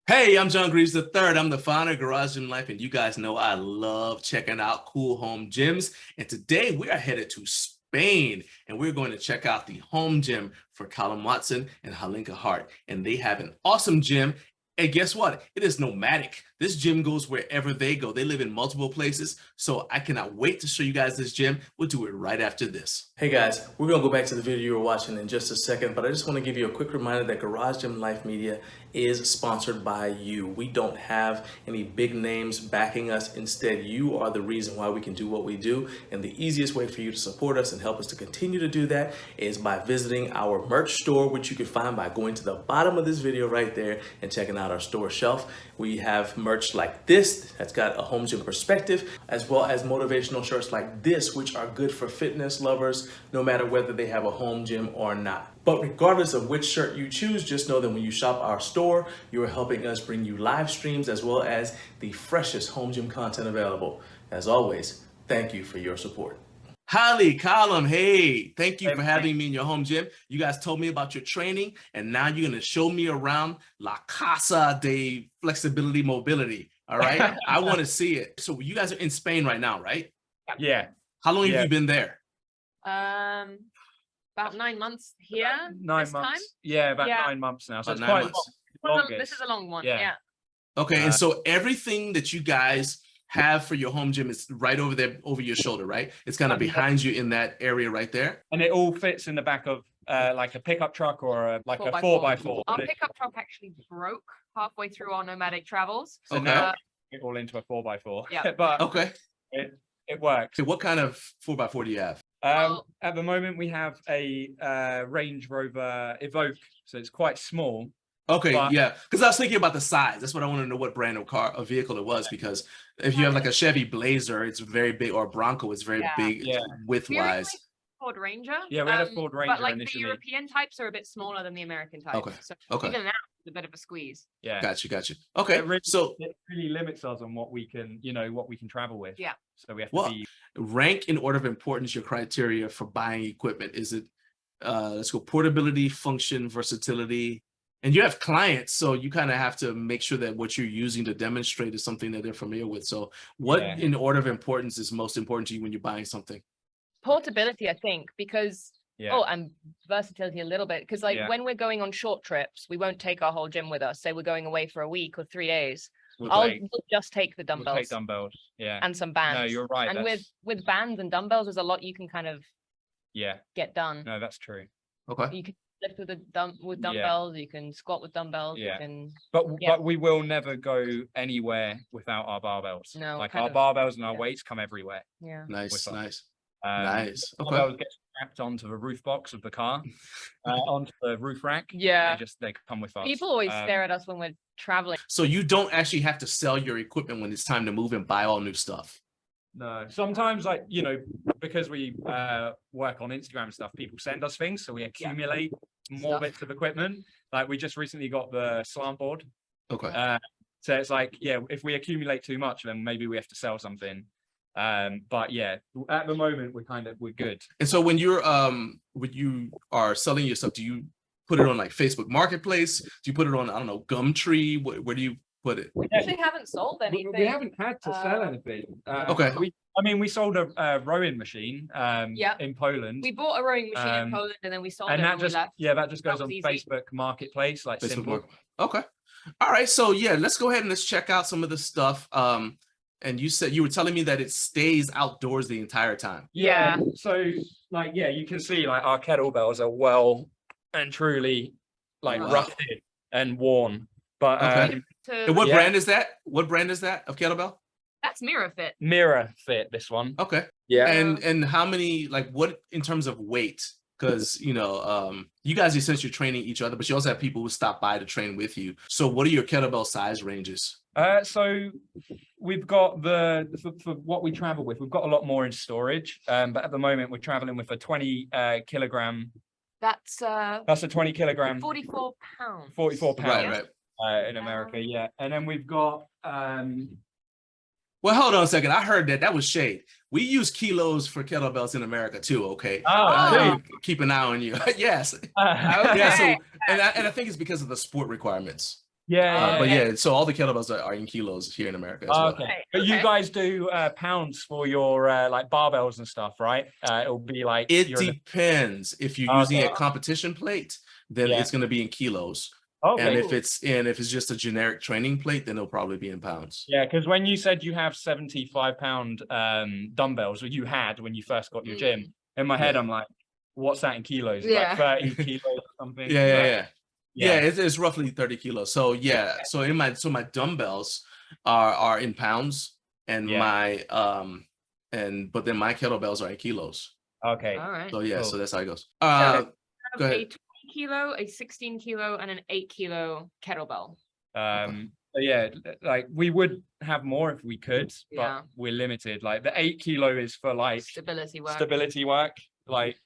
Hey, I'm John Greaves III. I'm the founder of Garage Gym Life, and you guys know I love checking out cool home gyms. And today we are headed to Spain, and we're going to check out the home gym for Callum Watson and Halinka Hart. And they have an awesome gym. And guess what? It is nomadic. This gym goes wherever they go. They live in multiple places, so I cannot wait to show you guys this gym. We'll do it right after this. Hey guys, we're gonna go back to the video you were watching in just a second, but I just want to give you a quick reminder that Garage Gym Life Media is sponsored by you. We don't have any big names backing us. Instead, you are the reason why we can do what we do. And the easiest way for you to support us and help us to continue to do that is by visiting our merch store, which you can find by going to the bottom of this video right there and checking out our store shelf. We have merch like this that's got a home gym perspective, as well as motivational shirts like this, which are good for fitness lovers, no matter whether they have a home gym or not. But regardless of which shirt you choose, just know that when you shop our store, you are helping us bring you live streams as well as the freshest home gym content available. As always, thank you for your support. Hali, Calum, hey, thank you for having me in your home gym. You guys told me about your training, and now you're going to show me around La Casa de Flexibility Mobility. All right. I want to see it. So you guys are in Spain right now, right? Yeah. How long have you been there? About 9 months here. 9 months. Time? Yeah, about Yeah. 9 months now. So About it's 9 quite months. This is a long one. Yeah. Yeah. Okay. And so everything that you guys have for your home gym is right over there, over your shoulder, right? It's kind of behind you in that area right there. And it all fits in the back of like a pickup truck or a 4x4. 4x4. Our pickup truck actually broke halfway through our nomadic travels. So Okay. now it all into a 4x4 Yeah. But Okay. it works. So what kind of 4x4 do you have? At the moment we have a Range Rover Evoque, so it's quite small. Okay, But- yeah, because I was thinking about the size. That's what I want to know, what brand of vehicle it was, because if you have like a Chevy Blazer, it's very big, or a Bronco, it's very big Yeah. width-wise. Ford Ranger. Yeah, we had a Ford Ranger but like initially. the European types are a bit smaller than the American types. Okay. So Okay. even that is a bit of a squeeze. Yeah. Gotcha. Okay, It so really limits us on what we can, what we can travel with. Yeah. So we have to well, be rank in order of importance your criteria for buying equipment. Is it, let's go, portability, function, versatility? And you have clients, so you kind of have to make sure that what you're using to demonstrate is something that they're familiar with. So what in order of importance is most important to you when you're buying something? Portability, I think, because Yeah. and versatility a little bit, because when we're going on short trips, we won't take our whole gym with us. Say we're going away for a week or 3 days. We'll just take the dumbbells. We'll take dumbbells. Yeah. And some bands. No, you're right. And with bands and dumbbells, there's a lot you can kind of get done. No, that's true. Okay. You can lift with dumbbells, you can squat with dumbbells, you can But we will never go anywhere without our barbells. No, like kind our barbells and our weights come everywhere. Yeah. Nice. Nice. Okay. Barbells get strapped onto the roof box of the car, onto the roof rack. Yeah. They come with us. People always stare at us when we're traveling. So you don't actually have to sell your equipment when it's time to move and buy all new stuff. No, sometimes because we work on Instagram and stuff, people send us things, so we accumulate more bits of equipment. Like we just recently got the Slant board. Okay. So it's like, if we accumulate too much, then maybe we have to sell something. But yeah, at the moment we're good. And so when you are selling your stuff, do you put it on like Facebook Marketplace? Do you put it on, I don't know, Gumtree? Where do you put it? We actually haven't sold anything. We haven't had to sell anything. Okay. We sold a rowing machine in Poland. We bought a rowing machine in Poland and then we sold it that when we left. that just goes on easy. Facebook Marketplace, like Facebook simple. Okay. All right. So let's go ahead and let's check out some of the stuff. And you were telling me that it stays outdoors the entire time. Yeah. So you can see our kettlebells are well and truly rusted and worn. But okay. And what brand is that? What brand is that of kettlebell? That's Mirror Fit. Mirror Fit, this one. Okay. Yeah. And how many, what in terms of weight? Because you guys essentially training each other, but you also have people who stop by to train with you. So what are your kettlebell size ranges? So we've got for what we travel with, we've got a lot more in storage. But at the moment we're traveling with a 20 kilogram. That's a 20 kilogram. 44 pounds. 44 pounds. Right. In America, and then we've got Well, hold on a second. I heard that was shade. We use kilos for kettlebells in America too. Okay. Keep an eye on you. Yes. Okay. Yeah. So, and I think it's because of the sport requirements. Yeah, But yeah, so all the kettlebells are in kilos here in America as well. okay. But you guys do pounds for your like barbells and stuff, right? It'll be like It depends. If you're using a competition plate, then it's going to be in kilos. Okay. And if it's just a generic training plate, then it'll probably be in pounds. Yeah, because when you said you have 75-pound dumbbells, or you had when you first got your gym, in my head I'm like, what's that in kilos? Like 30 kilos or something. Yeah, it's roughly 30 kilos. So yeah, so my dumbbells are in pounds, and my but then my kettlebells are in kilos. Okay. All right. So yeah, so that's how it goes. So go ahead. A 20 kilo, a 16 kilo, and an 8 kilo kettlebell. So yeah, like we would have more if we could, but we're limited. Like the 8 kilo is for like stability work, like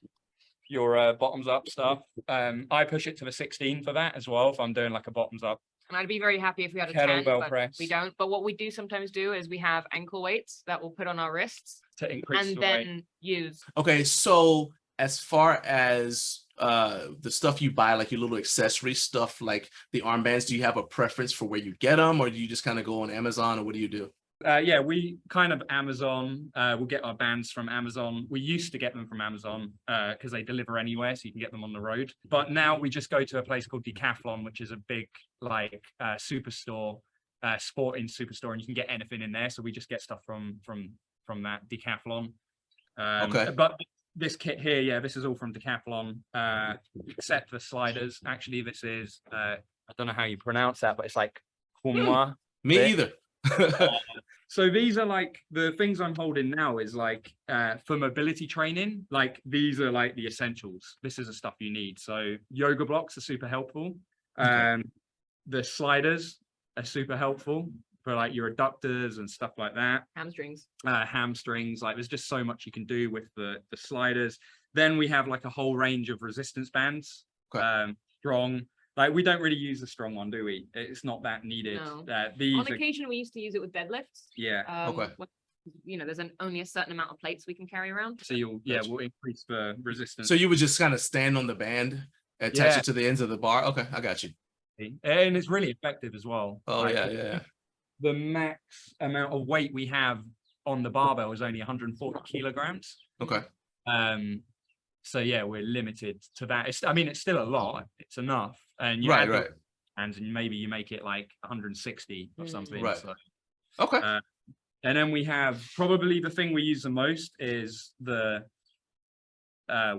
your bottoms up stuff. I push it to the 16 for that as well if I'm doing like a bottoms up. And I'd be very happy if we had a 10, but we don't. But what we do sometimes do is we have ankle weights that we'll put on our wrists to increase and then use. Okay, so as far as the stuff you buy, like your little accessory stuff, like the armbands, do you have a preference for where you get them, or do you just kind of go on Amazon, or what do you do? Yeah, we kind of Amazon. We'll get our bands from Amazon. We used to get them from Amazon because they deliver anywhere, so you can get them on the road. But now we just go to a place called Decathlon, which is a big like superstore, sporting superstore, and you can get anything in there. So we just get stuff from that Decathlon. Okay. But this kit here, yeah, this is all from Decathlon, except for sliders. Actually, this is I don't know how you pronounce that, but it's like Humwa. Me either. So these are like the things I'm holding now is like for mobility training. Like these are like the essentials. This is the stuff you need. So yoga blocks are super helpful. The sliders are super helpful for like your adductors and stuff like that. Hamstrings. Like there's just so much you can do with the sliders. Then we have like a whole range of resistance bands. Strong. Like we don't really use the strong one, do we? It's not that needed. No. On occasion, we used to use it with deadlifts. Yeah. When, there's only a certain amount of plates we can carry around. So we'll increase the resistance. So you would just kind of stand on the band, attach it to the ends of the bar. Okay, I got you. And it's really effective as well. Oh, like, yeah. The max amount of weight we have on the barbell is only 140 kilograms. Okay. So yeah, we're limited to that. It's still a lot. It's enough. And you right. And maybe you make it like 160 or something. Right. So, okay. And then we have probably the thing we use the most is the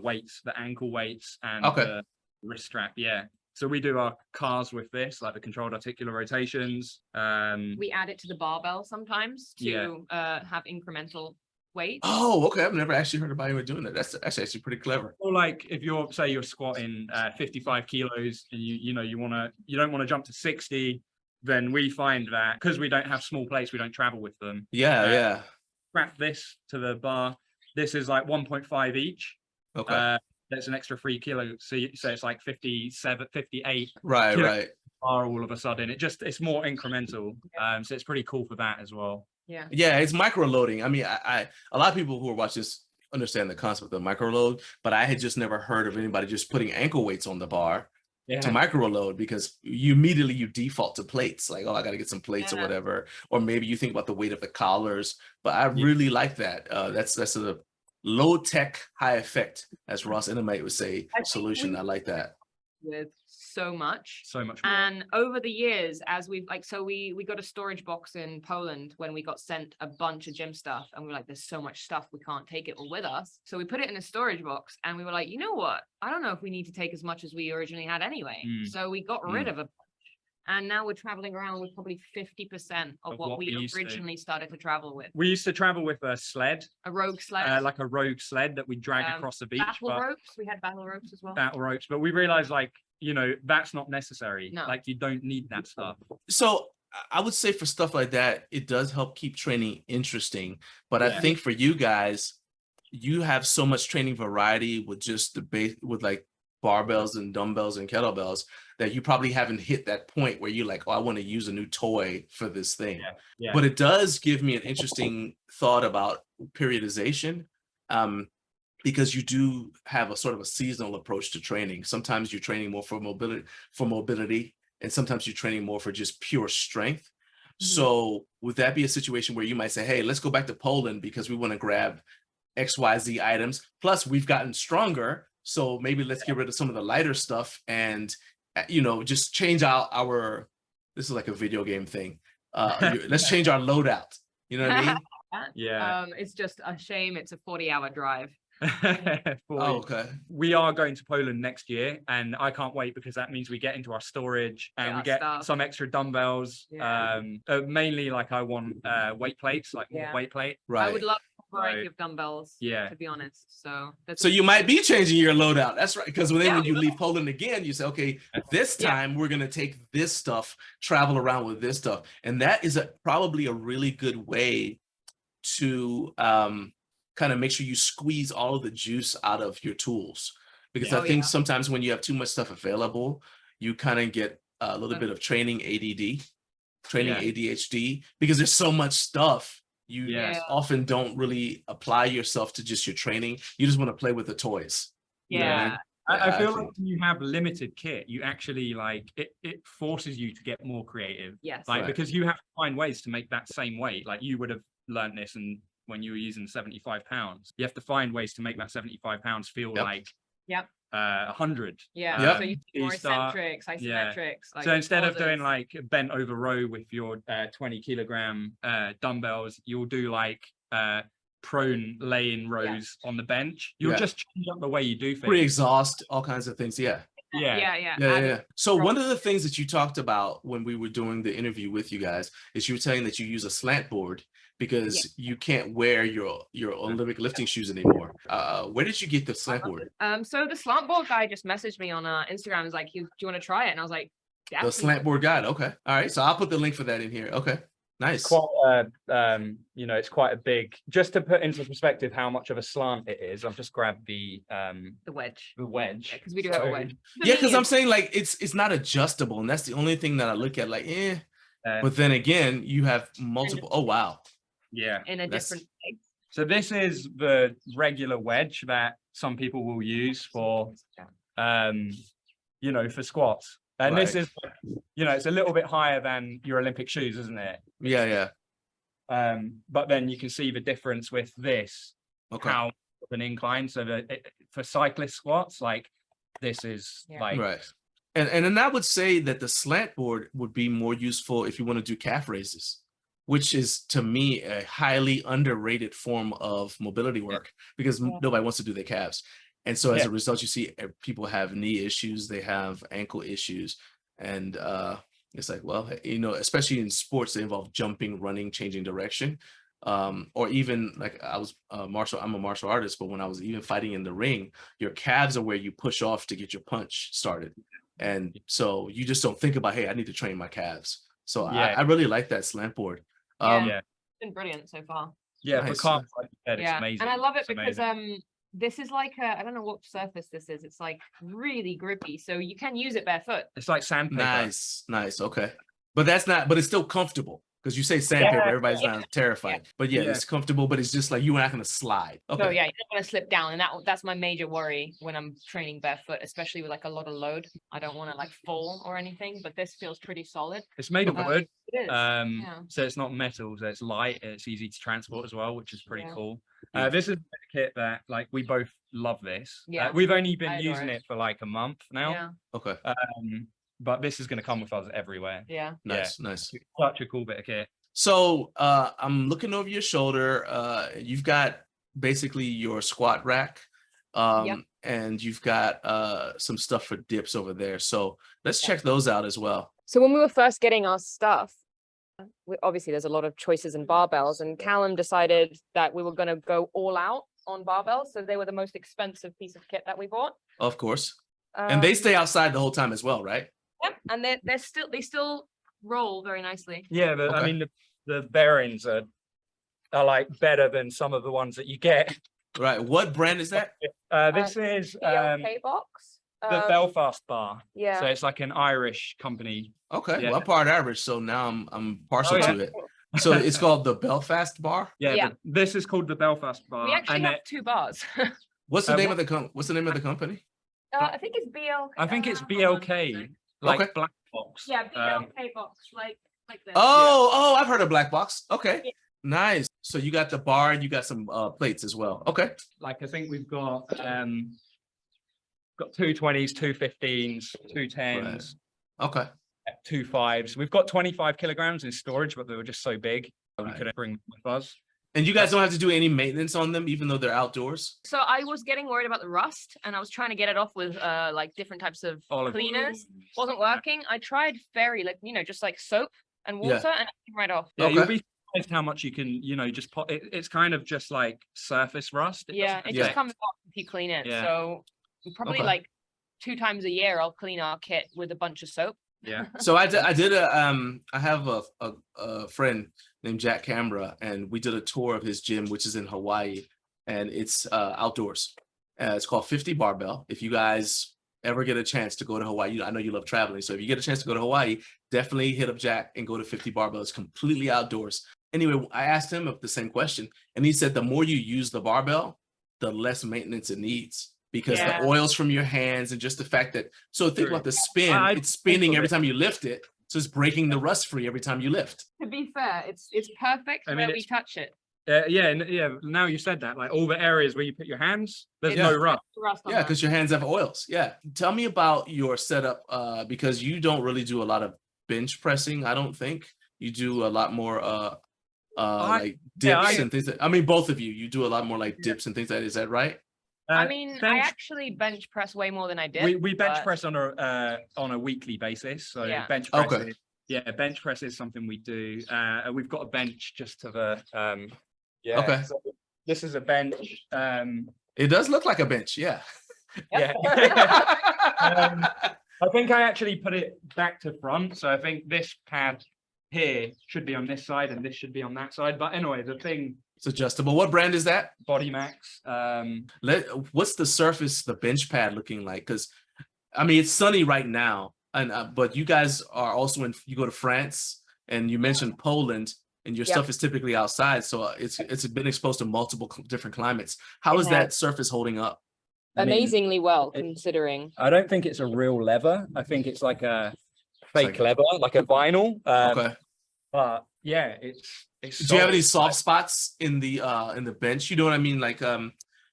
weights, the ankle weights and the wrist strap. Yeah. So we do our cars with this, like the controlled articular rotations. We add it to the barbell sometimes to have incremental weight. Oh, okay. I've never actually heard about anyone doing that. That's actually pretty clever. Or like if you're squatting 55 kilos and you don't want to jump to 60, then we find that because we don't have small plates, we don't travel with them. Strap this to the bar. This is like 1.5 each. Okay. There's an extra 3 kilos, so it's like 57, 58. Right. Bar all of a sudden. It's more incremental. So it's pretty cool for that as well. Yeah, it's micro loading. I mean, I a lot of people who are watching this understand the concept of micro load, but I had just never heard of anybody just putting ankle weights on the bar to micro load, because you immediately default to plates, like, oh, I got to get some plates or whatever, or maybe you think about the weight of the collars. But I really like that. That's a low tech, high effect, as Ross Intimate would say, solution. I like that. With so much more. And over the years, as we've we got a storage box in Poland when we got sent a bunch of gym stuff, and we're like, there's so much stuff, we can't take it all with us. So we put it in a storage box, and we were like, you know what, I don't know if we need to take as much as we originally had anyway. So we got rid of a bunch. And now we're traveling around with probably 50% of what we originally started to travel with. We used to travel with a sled. A rogue sled. Like a rogue sled that we drag across the beach. Battle ropes. We had battle ropes as well. Battle ropes. But we realized, like, that's not necessary. No. Like, you don't need that stuff. So I would say for stuff like that, it does help keep training interesting. But I think for you guys, you have so much training variety with just the base, with like barbells and dumbbells and kettlebells, that you probably haven't hit that point where you're like, oh, I want to use a new toy for this thing. But it does give me an interesting thought about periodization, because you do have a sort of a seasonal approach to training. Sometimes you're training more for mobility, and sometimes you're training more for just pure strength. Mhm. So would that be a situation where you might say, hey, let's go back to Poland because we want to grab XYZ items. Plus, we've gotten stronger. So maybe let's get rid of some of the lighter stuff and, just change out our, this is like a video game thing. Let's change our loadout. You know what I mean? Yeah. It's just a shame it's a 40-hour drive. Oh, okay. We are going to Poland next year, and I can't wait because that means we get into our storage and we get stuff. some extra dumbbells. Yeah. Mainly, like I want weight plates, like more weight plate. Right. I would love a variety Right. of dumbbells, Yeah. to be honest. So that's So you might be changing your loadout. That's right. Because then Yeah. when you leave Poland again, you say, okay, this Yeah. time we're going to take this stuff, travel around with this stuff. And that is probably a really good way to kind of make sure you squeeze all of the juice out of your tools. Because Yeah. I think sometimes when you have too much stuff available, you kind of get a little bit of training ADD, training ADHD, because there's so much stuff. You often don't really apply yourself to just your training. You just want to play with the toys. You know what I mean? I feel like when you have limited kit, you actually like it forces you to get more creative. Yes. Like Right. because you have to find ways to make that same weight. Like you would have learned this and when you were using 75 pounds, you have to find ways to make that 75 pounds feel like 100. Yeah. So you do You more start- eccentrics, isometrics. Like So instead of doing pauses. like bent over row with your 20 kilogram dumbbells, you'll do like prone lay-in rows on the bench. You'll just change up the way you do things. Pre-exhaust, all kinds of things. Yeah. Yeah. So one of the things that you talked about when we were doing the interview with you guys is you were saying that you use a slant board because you can't wear your Olympic lifting shoes anymore. Where did you get the slant board? So the slant board guy just messaged me on Instagram. He's like, "Do you want to try it?" And I was like, The slant board guide. Okay. All right. So I'll put the link for that in here. Okay. Nice. Quite it's quite a big, just to put into perspective how much of a slant it is. I've just grabbed the wedge. Because we do have a wedge. Yeah, because I'm saying like it's not adjustable, and that's the only thing that I look at like, but then again, you have multiple. Oh wow. Yeah. In a different place. So this is the regular wedge that some people will use for for squats. And this is, it's a little bit higher than your Olympic shoes, isn't it? Yeah. But then you can see the difference with this, how an incline. So for cyclist squats, like this is like right. And then I would say that the slant board would be more useful if you want to do calf raises, which is to me a highly underrated form of mobility work because nobody wants to do their calves. And so as a result, you see people have knee issues, they have ankle issues. And it's like, well, especially in sports, they involve jumping, running, changing direction. Or even like I'm a martial artist, but when I was even fighting in the ring, your calves are where you push off to get your punch started. And so you just don't think about, hey, I need to train my calves. So I really like that slant board. It's been brilliant so far. Yeah, nice. For calves, like you said, it's amazing. And I love it because this is like I don't know what surface this is. It's like really grippy, so you can use it barefoot. It's like sandpaper. Nice. Okay, but it's still comfortable because you say sandpaper, everybody's not terrified. But it's comfortable, but it's just like you're not going to slide. Okay. So you don't want to slip down, and that's my major worry when I'm training barefoot, especially with like a lot of load. I don't want to like fall or anything, but this feels pretty solid. It's made of wood. It is. So it's not metal, so it's light. It's easy to transport as well, which is pretty cool. This is a kit that like we both love this. We've only been using it for like a month now. Okay. But this is going to come with us everywhere. Nice. Such a cool bit of kit. So I'm looking over your shoulder. You've got basically your squat rack, and you've got some stuff for dips over there. So let's check those out as well. So when we were first getting our stuff, obviously there's a lot of choices in barbells, and Calum decided that we were going to go all out on barbells. So they were the most expensive piece of kit that we bought. Of course. And they stay outside the whole time as well, right? Yep. And they still roll very nicely. Yeah, but I mean the bearings are like better than some of the ones that you get. Right. What brand is that? This is BLK box. The Belfast bar. Yeah. So it's like an Irish company. Okay. Well, I'm part Irish, so now I'm partial to it. So it's called the Belfast bar? Yeah. This is called the Belfast bar. We actually have 2 bars. What's the name of the company? I think it's BLK. I think it's BLK. Like black box. Yeah, big LK box, like this. Oh, I've heard of black box. Okay, Yeah. nice. So you got the bar and you got some plates as well. Okay. Like I think we've got 220s, 215s, 210s. Right. Okay. 2.5s. We've got 25 kilograms in storage, but they were just so big we Right. couldn't bring them with us. And you guys don't have to do any maintenance on them, even though they're outdoors? So I was getting worried about the rust, and I was trying to get it off with like different types of Olive cleaners. Wasn't working. I tried fairy, like, just like soap and Yeah. water, and it came right off. Yeah, Okay. you'll be surprised how much you can, just pop. It's kind of just like surface rust. Yeah, it just comes off if you clean it. Yeah. So probably Okay. like 2 times a year, I'll clean our kit with a bunch of soap. Yeah. So I have a friend named Jack Camera, and we did a tour of his gym, which is in Hawaii, and it's outdoors. It's called 50 Barbell. If you guys ever get a chance to go to Hawaii, I know you love traveling, so if you get a chance to go to Hawaii, definitely hit up Jack and go to 50 Barbell. It's completely outdoors. Anyway, I asked him the same question, and he said the more you use the barbell, the less maintenance it needs. Because Yeah. the oils from your hands and just the fact that, so think True. about the spin, it's spinning every time you lift it. So it's breaking the rust free every time you lift. To be fair, it's perfect I mean, where we touch it. Yeah. Now you said that, like all the areas where you put your hands, there's It's no rust. rust on Yeah, that. because your hands have oils. Yeah. Tell me about your setup, because you don't really do a lot of bench pressing, I don't think. You do a lot more like dips and things. I mean, both of you do a lot more like dips and things like that. Is that right? I mean, I actually bench press way more than I did. We bench but- press on a weekly basis. So Yeah. bench press. Okay. Bench press is something we do. We've got a bench just to the Okay. So this is a bench. It does look like a bench. Yeah. Yeah. I think I actually put it back to front. So I think this pad here should be on this side and this should be on that side. But anyway, the thing, It's adjustable. What brand is that? Body Max. What's the surface, the bench pad looking like? Because I mean, it's sunny right now, and but you guys are also you go to France, and you mentioned Poland, and your Yep. stuff is typically outside, so it's been exposed to multiple different climates. How It is that surface holding up? I mean, Amazingly well, it- considering. I don't think it's a real leather. I think it's like a fake like- leather, like a vinyl. Okay. But yeah, it's. Do you have any solid. soft spots in the bench? You know what I mean? Like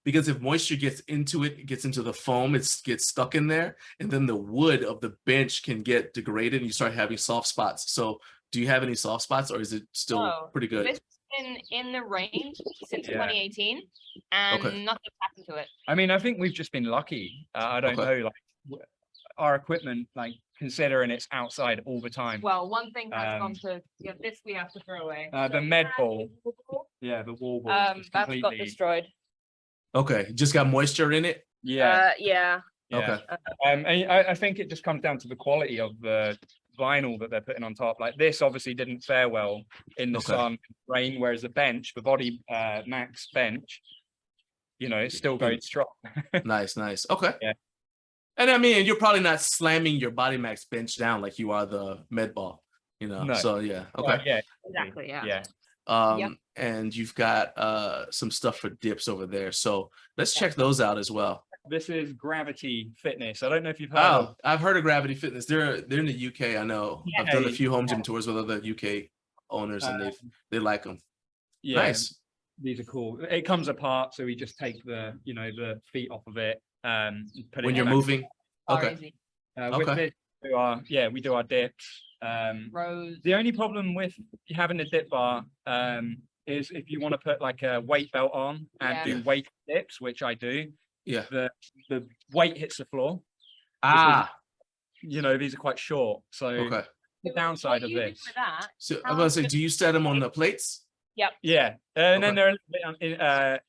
because if moisture gets into it, it gets into the foam, gets stuck in there, and then the wood of the bench can get degraded and you start having soft spots. So do you have any soft spots, or is it still No, pretty good? This has been in the range since Yeah. 2018, and Okay. nothing's happened to it. I mean, I think we've just been lucky. I don't Okay. know, like our equipment, like considering it's outside all the time. Well, one thing has gone Um, to this we have to throw away. the So med we had ball. a wall ball, Yeah, the wall ball. that's got destroyed. Okay, just got moisture in it. Yeah. Yeah. Yeah. Okay. And I think it just comes down to the quality of the vinyl that they're putting on top. Like this obviously didn't fare well in the Okay. sun, rain, whereas the bench, the Body Max bench, it's still going strong. Nice. Okay. Yeah. And I mean, you're probably not slamming your Body Max bench down like you are the med ball, No. So yeah. Okay. Yeah. Exactly. Yeah. Yeah. Yep. And you've got some stuff for dips over there. So let's check those out as well. This is Gravity Fitness. I don't know if you've heard Oh, of. I've heard of Gravity Fitness. They're in the UK. I know. I've done a few home gym tours with other UK owners, and they like them. Yeah, Nice. these are cool. It comes apart, so we just take the the feet off of it. Put When it you're back. moving. Okay. Easy. With Okay. this, we do our dips. Rows. The only problem with having a dip bar is if you want to put like a weight belt on and Yeah. do weight dips, which I do. Yeah. The weight hits the floor. Ah. These are quite short, so Okay. the downside of What you do this. with that, So I'm gonna say, do you set them on the plates? Yeah, and then Okay. they're a little bit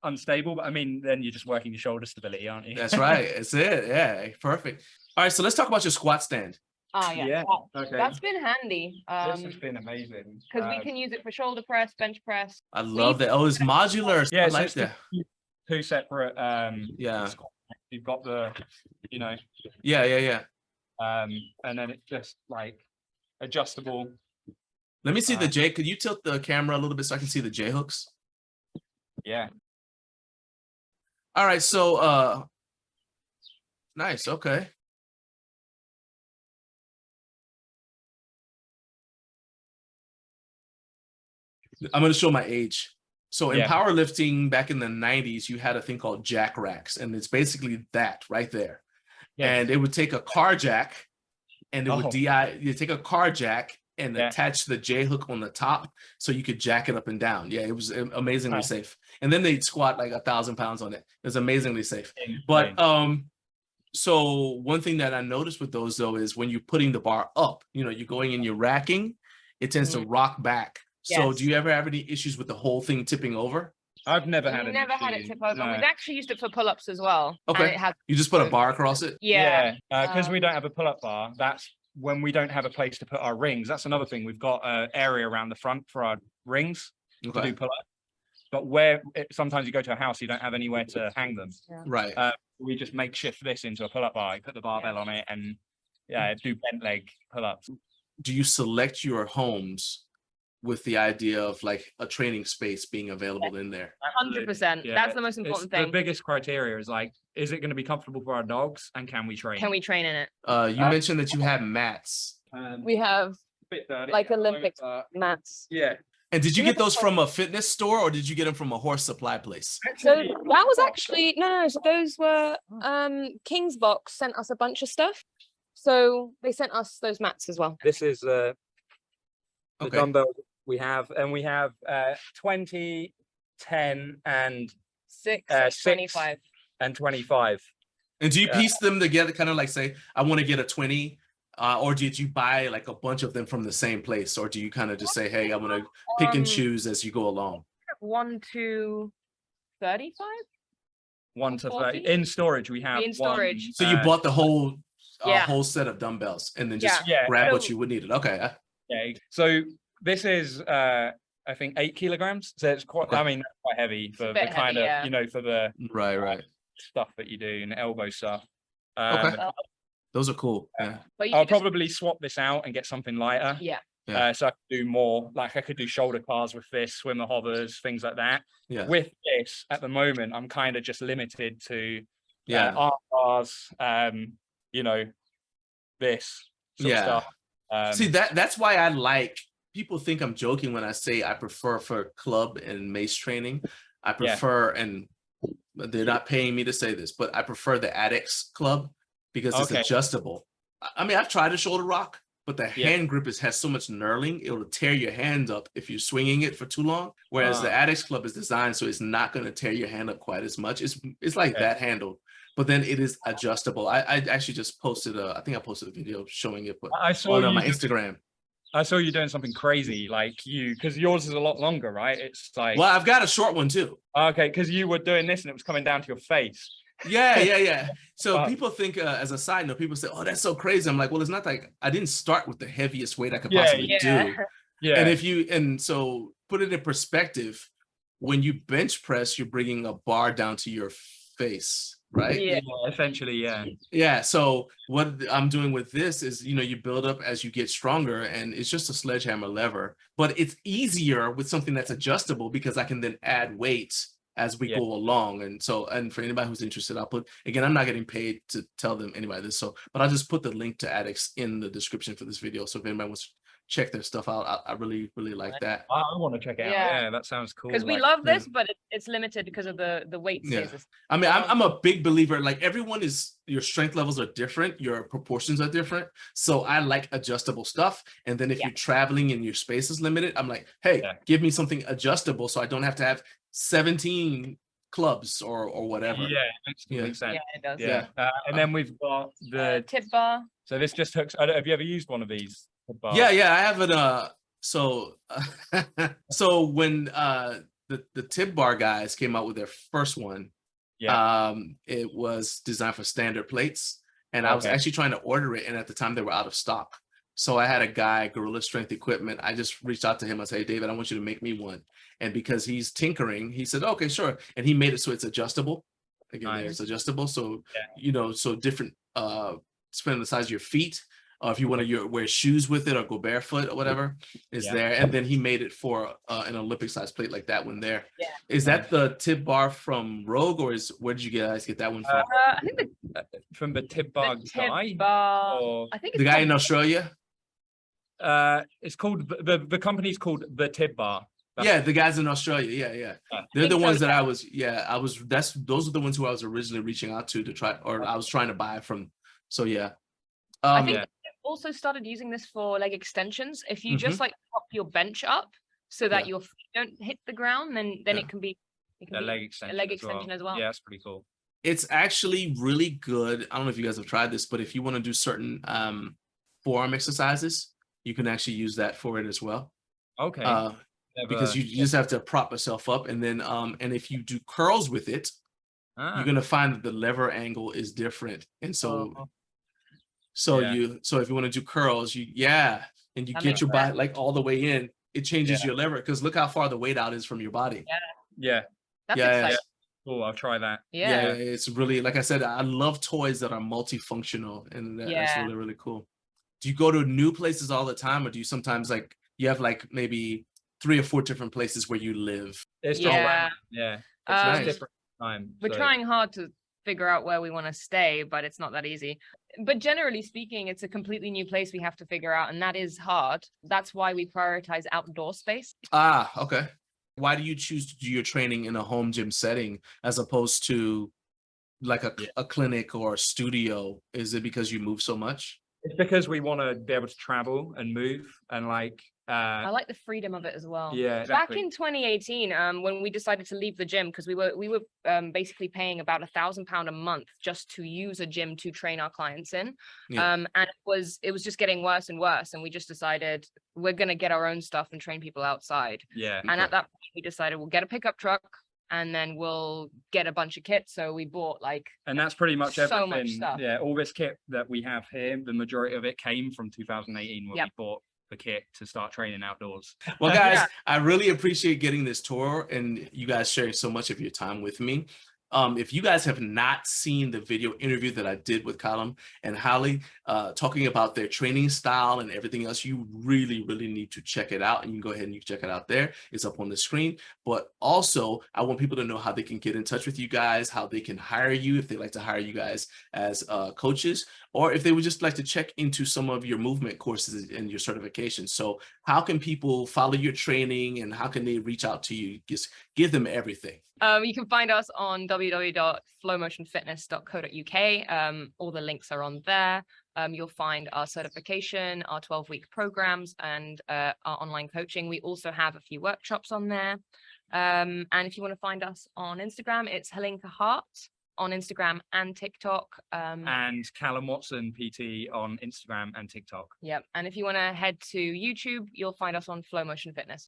unstable, but I mean, then you're just working your shoulder stability, aren't you? That's right. That's it. Yeah. Perfect. All right. So let's talk about your squat stand. yeah. Yeah, that- okay. That's been handy. This has been amazing. Because we can use it for shoulder press, bench press. I love that. Oh, it's modular. Yeah, I so like it's that. two separate. Yeah. You've got the, Yeah. and then it's just like adjustable. Let me see the J. Could you tilt the camera a little bit so I can see the J hooks? Yeah. All right. So nice. Okay. I'm going to show my age. So in Yeah. powerlifting back in the 90s, you had a thing called jack racks, and it's basically that right there. Yeah. And it would take a car jack, and it would you take a car jack and attach the J hook on the top, so you could jack it up and down. Yeah, it was amazingly safe. And then they'd squat like 1,000 pounds on it. It was amazingly safe. But so one thing that I noticed with those though is when you're putting the bar up, you know, you're going and you're racking, it tends to rock back. So do you ever have any issues with the whole thing tipping over? I've never had it tip over. We've actually used it for pull-ups as well. Okay. You just put a bar across it? Yeah. Because we don't have a pull-up bar, that's when we don't have a place to put our rings. That's another thing. We've got an area around the front for our rings to do pull-up. But sometimes you go to a house, you don't have anywhere to hang them. Right. We just makeshift this into a pull-up bar. You put the barbell on it and do bent leg pull-ups. Do you select your homes with the idea of like a training space being available in there? 100%. That's the most important thing. The biggest criteria is like, is it going to be comfortable for our dogs, and can we train? Can we train in it? You mentioned that you have mats. We have like Olympic mats. Yeah. And did you get those from a fitness store, or did you get them from a horse supply place? So that was actually no. So those were King's Box sent us a bunch of stuff. So they sent us those mats as well. This is the dumbbell we have, and we have 20, 10, and 6, 25. And 25. And do you piece them together, kind of like say, I want to get a 20, or did you buy like a bunch of them from the same place, or do you kind of just say, hey, I'm going to pick and choose as you go along? 1 to 35. 1 to 30 in storage. We have in storage. So you bought the whole whole set of dumbbells and then just grab what you would need it. Okay. Yeah. So this is I think 8 kilograms. So it's quite. I mean, quite heavy for the kind of you know, for the right stuff that you do and elbow stuff. Okay. Those are cool. Yeah. I'll probably swap this out and get something lighter. Yeah. So I could do more. Like I could do shoulder cars with this, swimmer hovers, things like that. Yeah. With this, at the moment, I'm kind of just limited to arm bars. You know, this sort of stuff. See, that's why I like. People think I'm joking when I say I prefer for club and mace training. I prefer, and they're not paying me to say this, but I prefer the Addicts Club because it's adjustable. I mean, I've tried a shoulder rock, but the hand grip has so much knurling, it'll tear your hand up if you're swinging it for too long. Whereas the Addicts Club is designed so it's not going to tear your hand up quite as much. It's like that handle, but then it is adjustable. I actually just posted I think I posted a video showing it, but I saw on my Instagram. I saw you doing something crazy, like because yours is a lot longer, right? It's like, well, I've got a short one too. Okay, because you were doing this and it was coming down to your face. Yeah. So people think, as a side note, people say, "Oh, that's so crazy." I'm like, well, it's not like I didn't start with the heaviest weight I could possibly do. Yeah. And so put it in perspective, when you bench press, you're bringing a bar down to your face. Right. Yeah, essentially. Yeah. So what I'm doing with this is, you build up as you get stronger, and it's just a sledgehammer lever, but it's easier with something that's adjustable because I can then add weight as we go along. And so, and for anybody who's interested, I'll put, again, I'm not getting paid to tell them anybody this. So, but I'll just put the link to Addicts in the description for this video. So if anybody wants to check their stuff out, I really like that. I want to check it out. Yeah, that sounds cool. Because we love this, but it's limited because of the weight. I mean, I'm a big believer, like your strength levels are different, your proportions are different. So I like adjustable stuff. And then if you're traveling and your space is limited, I'm like, hey, give me something adjustable so I don't have to have 17 clubs or whatever. Yeah, makes complete sense. Yeah, it does. Yeah. And then we've got the tip bar. So this just hooks. Have you ever used one of these? Yeah, I have it. So when the tip bar guys came out with their first one, it was designed for standard plates, and I was actually trying to order it, and at the time they were out of stock. So I had a guy, Gorilla Strength Equipment. I just reached out to him. I said, hey, David, I want you to make me one. And because he's tinkering, he said, okay, sure. And he made it so it's adjustable. Again, it's adjustable. So, so different, depending on the size of your feet, if you want to wear shoes with it or go barefoot or whatever is there. And then he made it for an Olympic size plate like that one there. Yeah. Is that the tip bar from Rogue, or where did you guys get that one from? I think from the tip bar guy. I think it's the guy in Australia. It's called the company's called the Tip Bar. Yeah, the guys in Australia. Yeah. Yeah. They're the think so, ones that those are the ones who I was originally reaching out to try, or I was trying to buy from. So yeah. I think Yeah. they also started using this for leg extensions. If you Mhm. just like pop your bench up so that Yeah. your feet don't hit the ground, then Yeah. it can be A leg extension, as well. Yeah, that's pretty cool. It's actually really good. I don't know if you guys have tried this, but if you want to do certain forearm exercises, you can actually use that for it as well. Okay. Because you just have to prop yourself up, and then and if you do curls with it, you're gonna find that the lever angle is different, and so if you want to do curls, and you That get makes your body sense. like all the way in, it changes your lever, because look how far the weight out is from your body. Yeah. That's Yeah, exciting. Cool. I'll try that. Yeah. It's really, like I said, I love toys that are multifunctional, and that's really, really cool. Do you go to new places all the time, or do you sometimes like you have like maybe 3 or 4 different places where you live? It's just Yeah. it's nice. just different time. We're trying hard to figure out where we want to stay, but it's not that easy. But generally speaking, it's a completely new place we have to figure out, and that is hard. That's why we prioritize outdoor space. Okay. Why do you choose to do your training in a home gym setting as opposed to like a clinic or a studio? Is it because you move so much? It's because we want to be able to travel and move, and like I like the freedom of it as well. Yeah, exactly. Back in 2018, when we decided to leave the gym, because we were basically paying about £1,000 a month just to use a gym to train our clients in, and it was just getting worse and worse, and we just decided we're gonna get our own stuff and train people outside. And at that point, we decided we'll get a pickup truck, and then we'll get a bunch of kits. So we bought and that's pretty much everything. so much stuff. Yeah, all this kit that we have here, the majority of it came from 2018 when we bought the kit to start training outdoors. Well, guys, I really appreciate getting this tour and you guys sharing so much of your time with me. If you guys have not seen the video interview that I did with Calum and Hali, talking about their training style and everything else, you really, really need to check it out. And you can go ahead and you can check it out there. It's up on the screen. But also, I want people to know how they can get in touch with you guys, how they can hire you if they like to hire you guys as coaches, or if they would just like to check into some of your movement courses and your certifications. So how can people follow your training, and how can they reach out to you? Just give them everything. You can find us on www.flowmotionfitness.co.uk. All the links are on there. You'll find our certification, our 12-week programs, and our online coaching. We also have a few workshops on there. And if you want to find us on Instagram, it's Helenka Hart on Instagram and TikTok. And Callum Watson PT on Instagram and TikTok. Yep. And if you want to head to YouTube, you'll find us on Flow Motion Fitness.